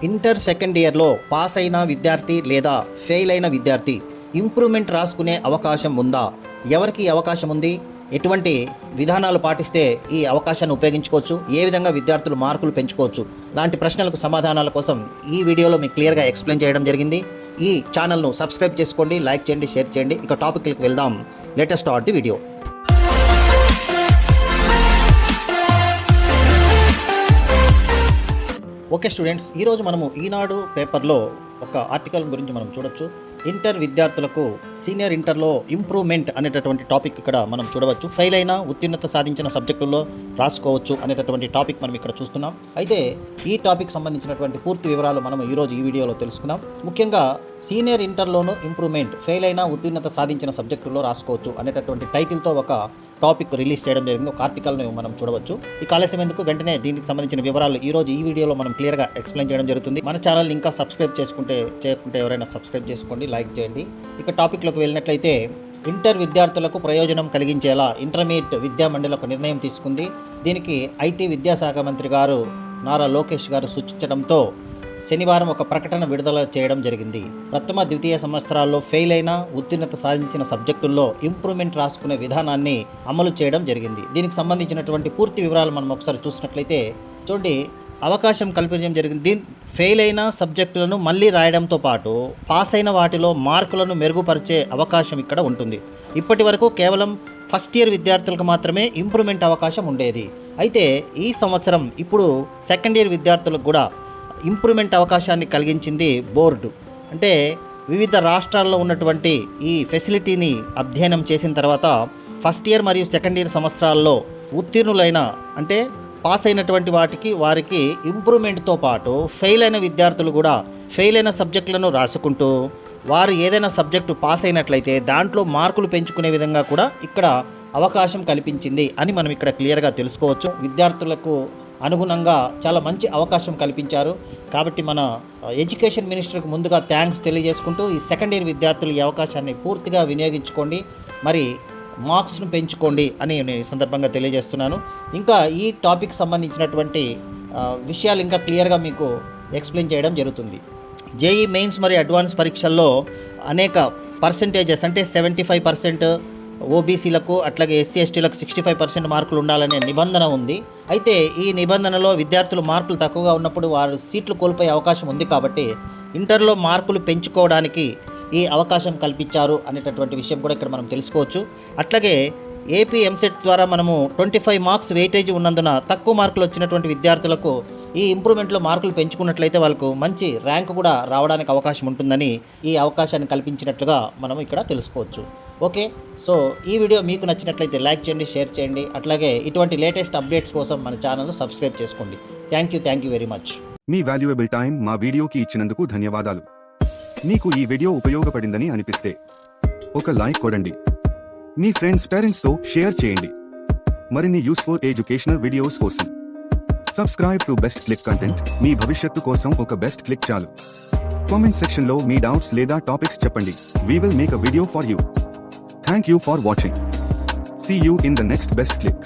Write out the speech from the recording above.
Inter second ఇయర్లో pass అయిన విద్యార్థి లేదా ఫెయిల్ అయిన విద్యార్థి ఇంప్రూవ్మెంట్ రాసుకునే అవకాశం ఉందా? ఎవరికి ఈ అవకాశం ఉంది? ఎటువంటి విధానాలు పాటిస్తే ఈ అవకాశాన్ని ఉపయోగించుకోవచ్చు? ఏ విధంగా విద్యార్థులు మార్కులు పెంచుకోవచ్చు? లాంటి ప్రశ్నలకు సమాధానాల కోసం ఈ వీడియోలో మీకు క్లియర్గా ఎక్స్ప్లెయిన్ చేయడం జరిగింది. ఈ ఛానల్ను సబ్స్క్రైబ్ చేసుకోండి, లైక్ చేయండి, షేర్ చేయండి. ఇక టాపిక్కి వెళ్దాం. Let us start the video. Okay students, ఈరోజు మనము ఈనాడు పేపర్లో ఒక ఆర్టికల్ గురించి మనం చూడొచ్చు. ఇంటర్ విద్యార్థులకు సీనియర్ ఇంటర్లో ఇంప్రూవ్మెంట్ అనేటటువంటి టాపిక్ ఇక్కడ మనం చూడవచ్చు. ఫెయిల్ అయినా ఉత్తీర్ణత సాధించిన సబ్జెక్టుల్లో రాసుకోవచ్చు అనేటటువంటి టాపిక్ మనం ఇక్కడ చూస్తున్నాం. అయితే ఈ టాపిక్ సంబంధించినటువంటి పూర్తి వివరాలు మనం ఈరోజు ఈ వీడియోలో తెలుసుకుందాం. ముఖ్యంగా సీనియర్ ఇంటర్లోనూ ఇంప్రూవ్మెంట్, ఫెయిల్ అయినా ఉత్తీర్ణత సాధించిన సబ్జెక్టుల్లో రాసుకోవచ్చు అనేటటువంటి టైటిల్తో ఒక టాపిక్ రిలీజ్ చేయడం జరిగింది. ఒక ఆర్టికల్ని మనం చూడవచ్చు. ఈ ఆలస్యం ఎందుకు, వెంటనే దీనికి సంబంధించిన వివరాలు ఈరోజు ఈ వీడియోలో మనం క్లియర్గా ఎక్స్ప్లెయిన్ చేయడం జరుగుతుంది. మన ఛానల్ ఇంకా సబ్స్క్రైబ్ చేయకుంటే ఎవరైనా సబ్స్క్రైబ్ చేసుకోండి, లైక్ చేయండి. ఇక టాపిక్లోకి వెళ్ళినట్లయితే, ఇంటర్ విద్యార్థులకు ప్రయోజనం కలిగించేలా ఇంటర్మీడియట్ విద్యా మండలి ఒక నిర్ణయం తీసుకుంది. దీనికి ఐటీ విద్యాశాఖ మంత్రి గారు నారా లోకేష్ గారు సూచించడంతో శనివారం ఒక ప్రకటన విడుదల చేయడం జరిగింది. ప్రథమ ద్వితీయ సంవత్సరాల్లో ఫెయిల్ అయిన ఉత్తీర్ణత సాధించిన సబ్జెక్టుల్లో ఇంప్రూవ్మెంట్ రాసుకునే విధానాన్ని అమలు చేయడం జరిగింది. దీనికి సంబంధించినటువంటి పూర్తి వివరాలు మనం ఒకసారి చూసినట్లయితే చూడండి, అవకాశం కల్పించడం జరిగింది. ఫెయిల్ అయిన సబ్జెక్టులను మళ్ళీ రాయడంతో పాటు పాస్ అయిన వాటిలో మార్కులను మెరుగుపరిచే అవకాశం ఇక్కడ ఉంటుంది. ఇప్పటి వరకు కేవలం ఫస్ట్ ఇయర్ విద్యార్థులకు మాత్రమే ఇంప్రూవ్మెంట్ అవకాశం ఉండేది. అయితే ఈ సంవత్సరం ఇప్పుడు సెకండ్ ఇయర్ విద్యార్థులకు కూడా ఇంప్రూవ్మెంట్ అవకాశాన్ని కలిగించింది బోర్డు. అంటే వివిధ రాష్ట్రాల్లో ఉన్నటువంటి ఈ ఫెసిలిటీని అధ్యయనం చేసిన తర్వాత ఫస్ట్ ఇయర్ మరియు సెకండ్ ఇయర్ సంవత్సరాల్లో ఉత్తీర్ణులైన, అంటే పాస్ అయినటువంటి వారికి ఇంప్రూవ్మెంట్తో పాటు ఫెయిల్ అయిన విద్యార్థులు కూడా ఫెయిల్ అయిన సబ్జెక్టులను రాసుకుంటూ వారు ఏదైనా సబ్జెక్టు పాస్ అయినట్లయితే దాంట్లో మార్కులు పెంచుకునే విధంగా కూడా ఇక్కడ అవకాశం కల్పించింది అని మనం ఇక్కడ క్లియర్గా తెలుసుకోవచ్చు. విద్యార్థులకు అనుగుణంగా చాలా మంచి అవకాశం కల్పించారు. కాబట్టి మన ఎడ్యుకేషన్ మినిస్టర్కి ముందుగా థ్యాంక్స్ తెలియజేసుకుంటూ, ఈ సెకండ్ ఇయర్ విద్యార్థులు ఈ అవకాశాన్ని పూర్తిగా వినియోగించుకోండి, మరి మార్క్స్ను పెంచుకోండి అని నేను ఈ సందర్భంగా తెలియజేస్తున్నాను. ఇంకా ఈ టాపిక్ సంబంధించినటువంటి విషయాలు ఇంకా క్లియర్గా మీకు ఎక్స్ప్లెయిన్ చేయడం జరుగుతుంది. జేఈ మెయిన్స్ మరియు అడ్వాన్స్ పరీక్షల్లో అనేక పర్సెంటేజెస్, అంటే 75% ఓబీసీలకు, అట్లాగే ఎస్సీ ఎస్టీలకు 65% మార్కులు ఉండాలనే నిబంధన ఉంది. అయితే ఈ నిబంధనలో విద్యార్థులు మార్కులు తక్కువగా ఉన్నప్పుడు వారు సీట్లు కోల్పోయే అవకాశం ఉంది. కాబట్టి ఇంటర్లో మార్కులు పెంచుకోవడానికి ఈ అవకాశం కల్పించారు అనేటటువంటి విషయం కూడా ఇక్కడ మనం తెలుసుకోవచ్చు. అట్లాగే ఏపీ ఎంసెట్ ద్వారా మనము 25 మార్క్స్ వెయిటేజ్ ఉన్నందున తక్కువ మార్కులు వచ్చినటువంటి విద్యార్థులకు ఈ ఇంప్రూవ్మెంట్లో మార్కులు పెంచుకున్నట్లయితే వాళ్ళకు మంచి ర్యాంక్ కూడా రావడానికి అవకాశం ఉంటుందని ఈ అవకాశాన్ని కల్పించినట్లుగా మనం ఇక్కడ తెలుసుకోవచ్చు. ఓకే, సో ఈ వీడియో మీకు నచ్చినట్లయితే లైక్ చేయండి, షేర్ చేయండి. అట్లాగే ఇటువంటి లేటెస్ట్ అప్డేట్స్ కోసం మన ఛానల్ను సబ్స్క్రైబ్ చేసుకోండి. Thank you very much. Me valuable time మా వీడియోకి ఇచ్చినందుకు ధన్యవాదాలు. మీకు ఈ వీడియో ఉపయోగపడిందని అనిపిస్తే ఒక లైక్ కొడండి. మీ ఫ్రెండ్స్, పేరెంట్స్తో షేర్ చేయండి. మరిన్ని యూస్ఫుల్ ఎడ్యుకేషనల్ వీడియోస్ కోసం subscribe to best click content. మీ భవిష్యత్తు కోసం ఒక బెస్ట్ క్లిక్ చాలు. కామెంట్ సెక్షన్లో మీ డౌట్స్ లేదా టాపిక్స్ చెప్పండి. We will make a video for you. Thank you for watching. See you in the next best click.